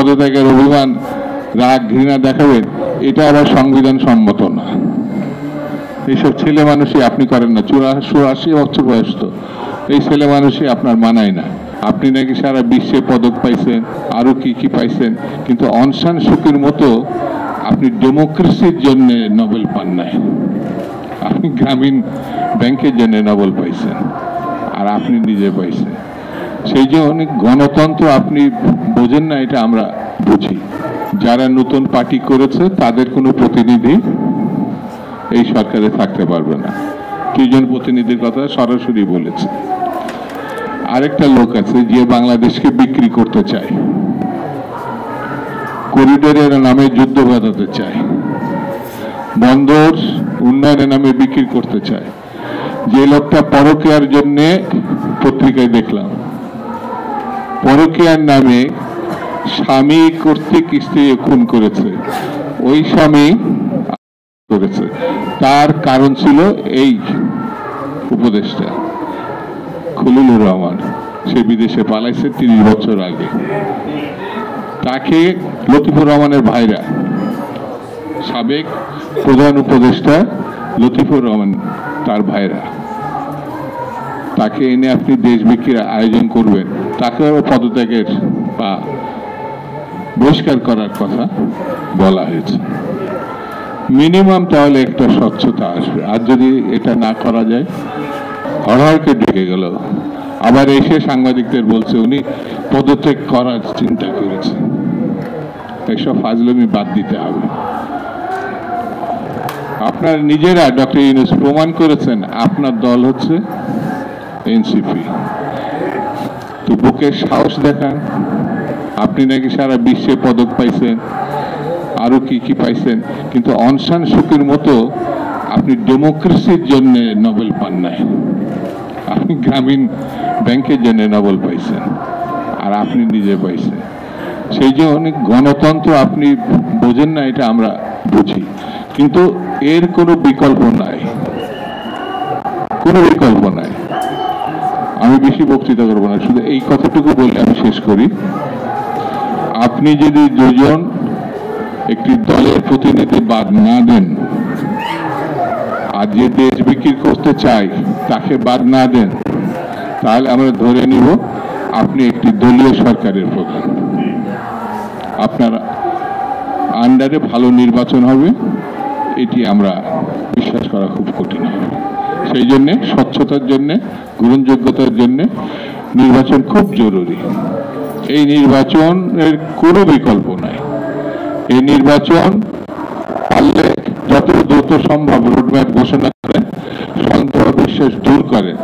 পদত্যাগের অভিমান রাগ ঘৃণা দেখাবেন, এটা আবার সংবিধান সম্মত না। এইসব ছেলে মানুষই আপনি করেন না। 84 বছর বয়স, তো এই ছেলে মানুষই আপনার মানায় না। আপনি নাকি সারা বিশ্বে পদক পাইছেন, আরো কি কি পাইছেন, কিন্তু অং সান সুকির মতো আপনি ডেমোক্রেসির জন্য নোবেল পান নাই। আপনি গ্রামীণ ব্যাংকের জন্য নোবেল পাইছেন, আর আপনি নিজে পাইছেন। সেই যে অনেক গণতন্ত্র আপনি বোঝেন না, এটা আমরা বুঝি। যারা নতুন পার্টি করেছে তাদের কোনো প্রতিনিধি এই সরকারে থাকতে পারবে না। 2 জন প্রতিনিধির কথা সরাসরি বলেছে। আরেকটা লোক আছে যে বাংলাদেশকে বিক্রি করতে চায়, করিডোরের নামে যুদ্ধ বাঁধাতে চায়, বন্দর উন্নয়নের নামে বিক্রি করতে চায়। যে লোকটা পরকীয়ার জন্য, পত্রিকায় দেখলাম, পরকীয়ার নামে স্বামী কর্তৃক স্ত্রী খুন করেছে, ওই স্বামী করেছে। তার কারণ ছিল এই উপদেষ্টা খলিলুর রহমান। সে বিদেশে পালাইছে 30 বছর আগে। তাকে লতিফুর রহমানের ভাইরা, সাবেক প্রধান উপদেষ্টা লতিফুর রহমান, তার ভাইরা, তাকে এনে আপনি দেশ বিক্রির আয়োজন করবেন, তাকেও পদত্যাগের বা বহিষ্কার করার কথা বলা হয়েছে। মিনিমাম তাহলে একটা স্বচ্ছতা আসবে। আর যদি এটা না করা যায়, হরহরকে ঢেকে গেল, আবার এসে সাংবাদিকদের বলছে উনি পদত্যাগ করার চিন্তা করেছে। এসব ফাজলামি বাদ দিতে হবে। আপনার নিজেরা ডক্টর ইউনূস প্রমাণ করেছেন আপনার দল হচ্ছে এনসিপি। তো বুকের সাহস দেখান। আপনি নাকি সারা বিশ্বে পদক পাইছেন, আরো কি কি পাইছেন, কিন্তু অং সান সুকির মতো আপনি ডেমোক্রেসির জন্য নোবেল পান নাই। আপনি গ্রামীণ ব্যাংকের জন্য নোবেল পাইছেন, আর আপনি নিজে পাইছেন। সেই যে অনেক গণতন্ত্র আপনি বোঝেন না, এটা আমরা বুঝি। কিন্তু এর কোনো বিকল্প নাই, কোনো বিকল্প নাই। আমি বেশি বক্তৃতা করবো না, শুধু এই কথাটুকু বলে আমি শেষ করি। আপনি যদি 2 জন একটি দলের প্রতিনিধি বাদ না দেন, আর যে দেশ বিক্রি করতে চায় তাকে বাদ না দেন, তাহলে আমরা ধরে নিব আপনি একটি দলীয় সরকারের প্রধান। আপনার আন্ডারে ভালো নির্বাচন হবে, এটি আমরা বিশ্বাস করা খুব কঠিন হবে। সেই জন্যে স্বচ্ছতার জন্যে, গ্রহণযোগ্যতার জন্যে নির্বাচন খুব জরুরি। এই নির্বাচনের কোনো বিকল্প নাই। এই নির্বাচন পারলে যত দ্রুত সম্ভব রোডম্যাপ ঘোষণা করেন, সন্দেহ বিশ্বাস দূর করেন,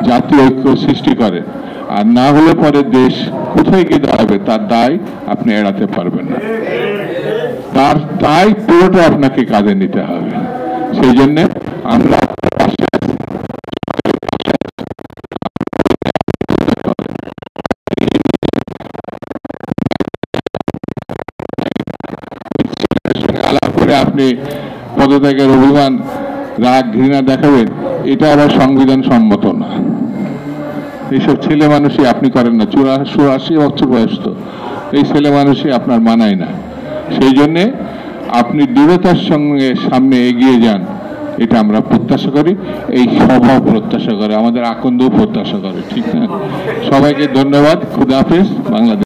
জাতীয় ঐক্য সৃষ্টি করেন। আর না হলে পরে দেশ কোথায় গিয়ে দাঁড়াবে তার দায় আপনি এড়াতে পারবেন না। তার দায় পুরোটা আপনাকে কাঁধে নিতে হবে। সেই জন্য আমরা আলাপ করে আপনি পদত্যাগের অভিমান রাগ ঘৃণা দেখাবেন, এটা আবার সংবিধান সম্মত না। এইসব ছেলে মানুষই আপনি করেন না। 84 বছর বয়স, তো এই ছেলে মানুষই আপনার মানায় না। সেই জন্যে আপনি দৃঢ়তার সঙ্গে সামনে এগিয়ে যান, এটা আমরা প্রত্যাশা করি। এই সভা প্রত্যাশা করে, আমাদের আকন্দ প্রত্যাশা করে। ঠিক না? সবাইকে ধন্যবাদ। খুদা হাফেজ। বাংলাদেশ।